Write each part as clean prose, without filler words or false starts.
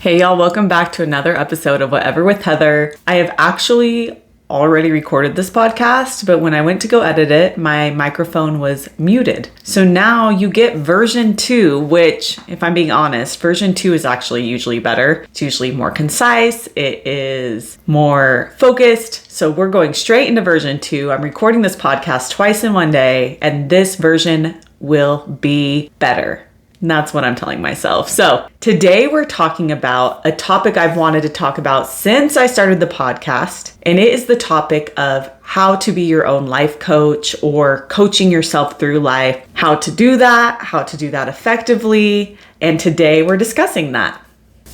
Hey y'all, welcome back to another episode of Whatever with Heather. I have actually already recorded this podcast, but when I went to go edit it, my microphone was muted. So now you get version 2, which, if I'm being honest, version 2 is actually usually better. It's usually more concise. It is more focused. So we're going straight into version 2. I'm recording this podcast twice in one day, and this version will be better. And that's what I'm telling myself. So today we're talking about a topic I've wanted to talk about since I started the podcast. And it is the topic of how to be your own life coach or coaching yourself through life, how to do that effectively. And today we're discussing that.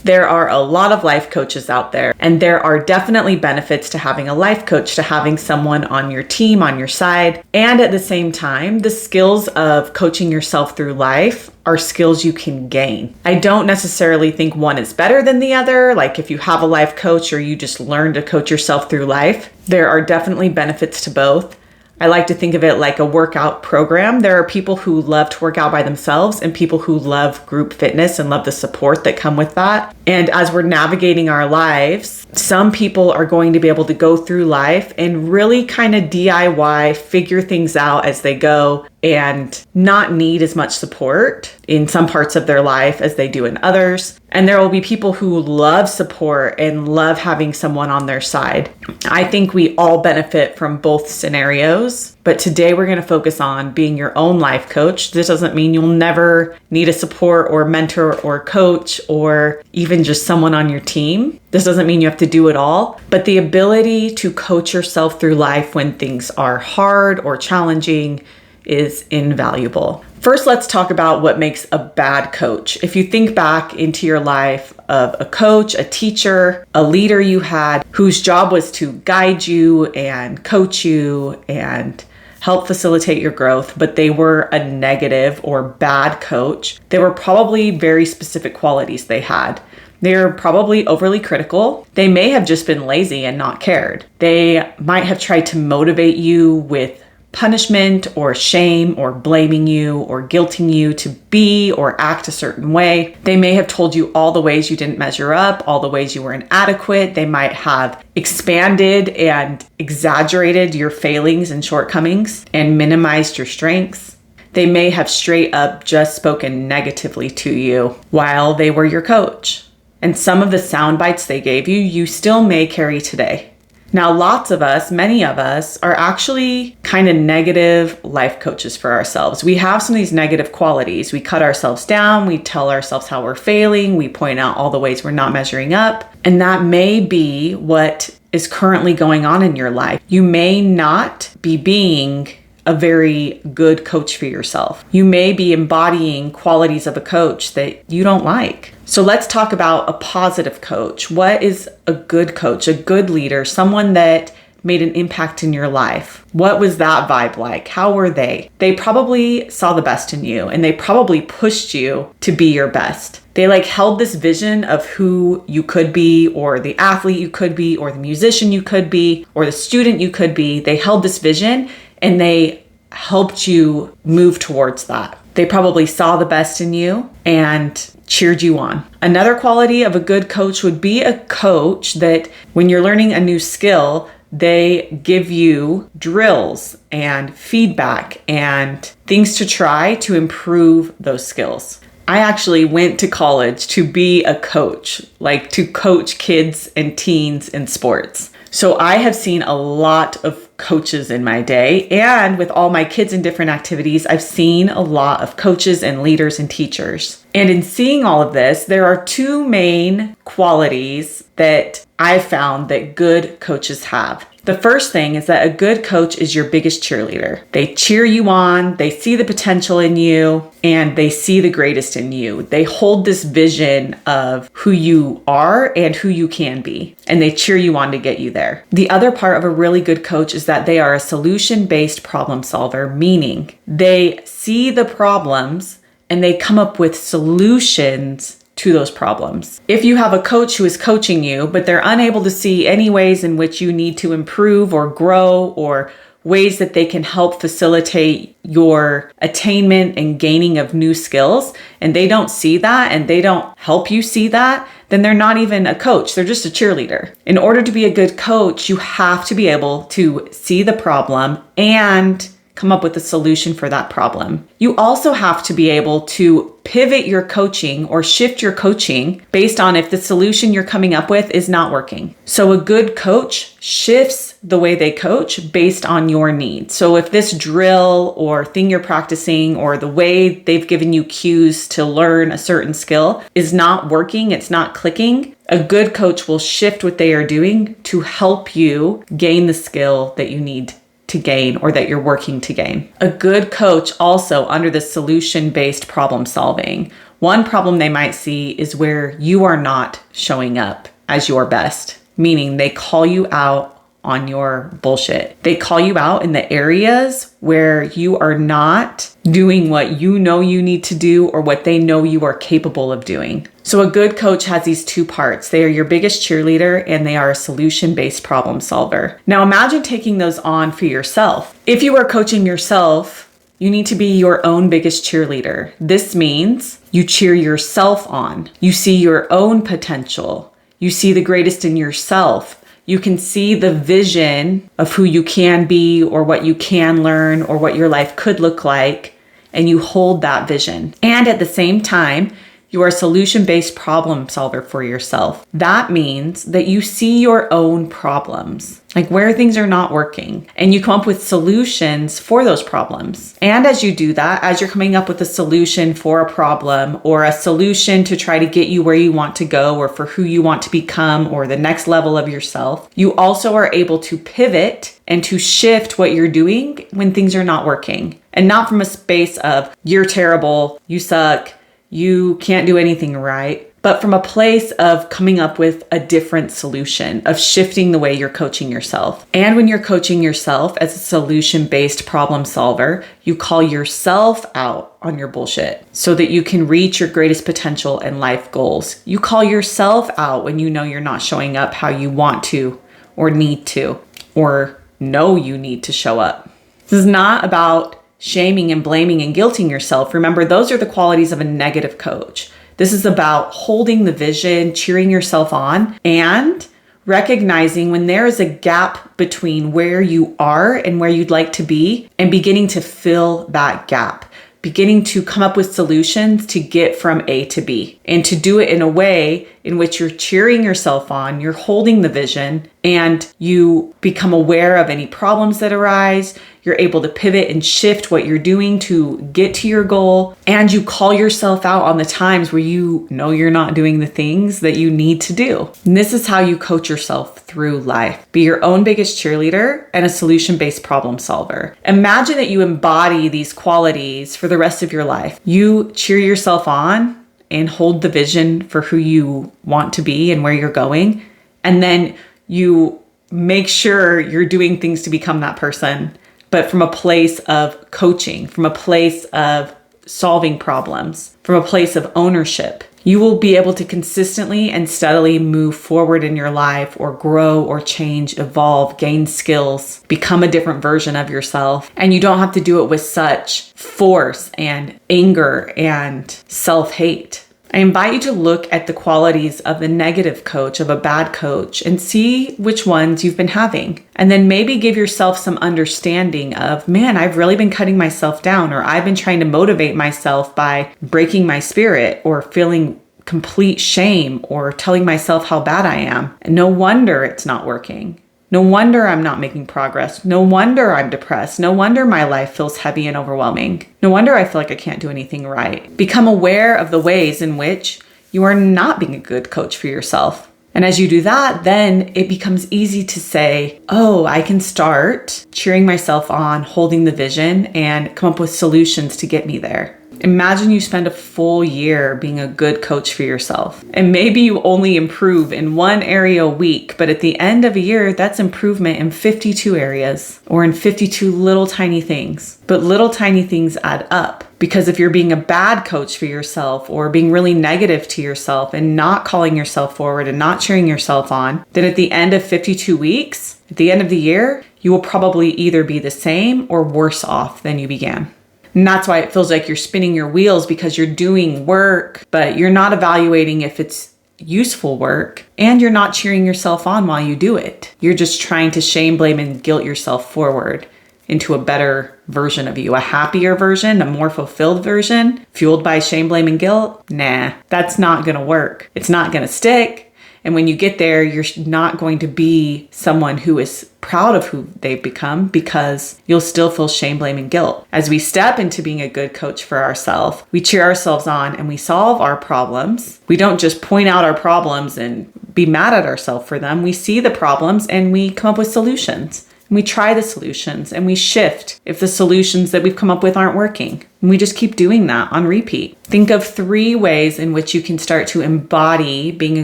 There are a lot of life coaches out there, and there are definitely benefits to having a life coach, to having someone on your team, on your side. And at the same time, the skills of coaching yourself through life are skills you can gain. I don't necessarily think one is better than the other. Like if you have a life coach or you just learn to coach yourself through life, there are definitely benefits to both. I like to think of it like a workout program. There are people who love to work out by themselves and people who love group fitness and love the support that come with that. And as we're navigating our lives, some people are going to be able to go through life and really kind of DIY, figure things out as they go and not need as much support in some parts of their life as they do in others. And there will be people who love support and love having someone on their side. I think we all benefit from both scenarios, but today we're going to focus on being your own life coach. This doesn't mean you'll never need a support or mentor or coach or even just someone on your team. This doesn't mean you have to do it all, but the ability to coach yourself through life when things are hard or challenging is invaluable. First, let's talk about what makes a bad coach. If you think back into your life of a coach, a teacher, a leader you had whose job was to guide you and coach you and help facilitate your growth, but they were a negative or bad coach, there were probably very specific qualities they had. They're probably overly critical. They may have just been lazy and not cared. They might have tried to motivate you with punishment or shame or blaming you or guilting you to be or act a certain way. They may have told you all the ways you didn't measure up, all the ways you were inadequate. They might have expanded and exaggerated your failings and shortcomings and minimized your strengths. They may have straight up just spoken negatively to you while they were your coach. And some of the sound bites they gave you, you still may carry today. Now, lots of us, many of us, are actually kind of negative life coaches for ourselves. We have some of these negative qualities. We cut ourselves down. We tell ourselves how we're failing. We point out all the ways we're not measuring up. And that may be what is currently going on in your life. You may not be being a very good coach for yourself. You may be embodying qualities of a coach that you don't like. So let's talk about a positive coach. What is a good coach, a good leader, someone that made an impact in your life? What was that vibe like? How were they? They probably saw the best in you and they probably pushed you to be your best. They held this vision of who you could be or the athlete you could be or the musician you could be or the student you could be. They held this vision and they helped you move towards that. They probably saw the best in you and cheered you on. Another quality of a good coach would be a coach that when you're learning a new skill, they give you drills and feedback and things to try to improve those skills. I actually went to college to be a coach, to coach kids and teens in sports. So I have seen a lot of coaches in my day, and with all my kids in different activities, I've seen a lot of coaches and leaders and teachers. And in seeing all of this, there are two main qualities that I've found that good coaches have. The first thing is that a good coach is your biggest cheerleader. They cheer you on, they see the potential in you, and they see the greatest in you. They hold this vision of who you are and who you can be, and they cheer you on to get you there. The other part of a really good coach is that they are a solution-based problem solver, meaning they see the problems and they come up with solutions to those problems. If you have a coach who is coaching you, but they're unable to see any ways in which you need to improve or grow or ways that they can help facilitate your attainment and gaining of new skills, and they don't see that and they don't help you see that, then they're not even a coach. They're just a cheerleader. In order to be a good coach, you have to be able to see the problem and come up with a solution for that problem. You also have to be able to pivot your coaching or shift your coaching based on if the solution you're coming up with is not working. So a good coach shifts the way they coach based on your needs. So if this drill or thing you're practicing or the way they've given you cues to learn a certain skill is not working, it's not clicking, a good coach will shift what they are doing to help you gain the skill that you need to gain or that you're working to gain. A good coach also under the solution-based problem solving. One problem they might see is where you are not showing up as your best, meaning they call you out on your bullshit. They call you out in the areas where you are not doing what you know you need to do or what they know you are capable of doing. So a good coach has these two parts. They are your biggest cheerleader and they are a solution-based problem solver. Now imagine taking those on for yourself. If you are coaching yourself, you need to be your own biggest cheerleader. This means you cheer yourself on. You see your own potential. You see the greatest in yourself. You can see the vision of who you can be or what you can learn or what your life could look like, and you hold that vision. And at the same time, you are a solution-based problem solver for yourself. That means that you see your own problems, like where things are not working, and you come up with solutions for those problems. And as you do that, as you're coming up with a solution for a problem or a solution to try to get you where you want to go or for who you want to become or the next level of yourself, you also are able to pivot and to shift what you're doing when things are not working. And not from a space of you're terrible, you suck, you can't do anything right, but from a place of coming up with a different solution, of shifting the way you're coaching yourself. And when you're coaching yourself as a solution-based problem solver, you call yourself out on your bullshit so that you can reach your greatest potential and life goals. You call yourself out when you know you're not showing up how you want to or need to or know you need to show up. This is not about shaming and blaming and guilting yourself. Remember, those are the qualities of a negative coach. This is about holding the vision, cheering yourself on, and recognizing when there is a gap between where you are and where you'd like to be, and beginning to fill that gap, beginning to come up with solutions to get from A to B, and to do it in a way in which you're cheering yourself on, you're holding the vision, and you become aware of any problems that arise. You're able to pivot and shift what you're doing to get to your goal. And you call yourself out on the times where you know you're not doing the things that you need to do. And this is how you coach yourself through life. Be your own biggest cheerleader and a solution-based problem solver. Imagine that you embody these qualities for the rest of your life. You cheer yourself on and hold the vision for who you want to be and where you're going. And then you make sure you're doing things to become that person, but from a place of coaching, from a place of solving problems, from a place of ownership. You will be able to consistently and steadily move forward in your life or grow or change, evolve, gain skills, become a different version of yourself. And you don't have to do it with such force and anger and self-hate. I invite you to look at the qualities of the negative coach, of a bad coach, and see which ones you've been having. And then maybe give yourself some understanding of, man, I've really been cutting myself down, or I've been trying to motivate myself by breaking my spirit or feeling complete shame or telling myself how bad I am. And no wonder it's not working. No wonder I'm not making progress. No wonder I'm depressed. No wonder my life feels heavy and overwhelming. No wonder I feel like I can't do anything right. Become aware of the ways in which you are not being a good coach for yourself. And as you do that, then it becomes easy to say, oh, I can start cheering myself on, holding the vision, and come up with solutions to get me there. Imagine you spend a full year being a good coach for yourself. And maybe you only improve in one area a week, but at the end of a year, that's improvement in 52 areas or in 52 little tiny things. But little tiny things add up. Because if you're being a bad coach for yourself or being really negative to yourself and not calling yourself forward and not cheering yourself on, then at the end of 52 weeks, at the end of the year, you will probably either be the same or worse off than you began. And that's why it feels like you're spinning your wheels, because you're doing work, but you're not evaluating if it's useful work, and you're not cheering yourself on while you do it. You're just trying to shame, blame, and guilt yourself forward into a better version of you, a happier version, a more fulfilled version, fueled by shame, blame, and guilt. Nah, that's not gonna work. It's not gonna stick. And when you get there, you're not going to be someone who is proud of who they've become, because you'll still feel shame, blame, and guilt. As we step into being a good coach for ourselves, we cheer ourselves on and we solve our problems. We don't just point out our problems and be mad at ourselves for them. We see the problems and we come up with solutions. And we try the solutions and we shift if the solutions that we've come up with aren't working. And we just keep doing that on repeat. Think of 3 ways in which you can start to embody being a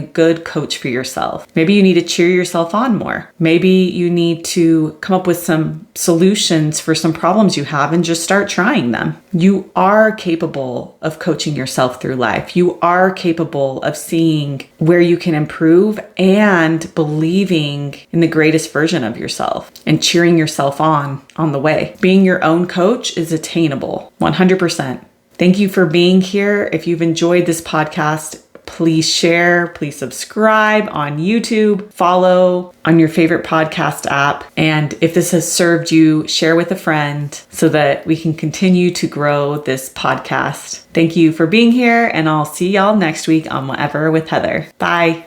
good coach for yourself. Maybe you need to cheer yourself on more. Maybe you need to come up with some solutions for some problems you have and just start trying them. You are capable of coaching yourself through life. You are capable of seeing where you can improve and believing in the greatest version of yourself and cheering yourself on the way. Being your own coach is attainable, 100%. Thank you for being here. If you've enjoyed this podcast, please share, please subscribe on YouTube, follow on your favorite podcast app. And if this has served you, share with a friend so that we can continue to grow this podcast. Thank you for being here, and I'll see y'all next week on Whatever with Heather. Bye.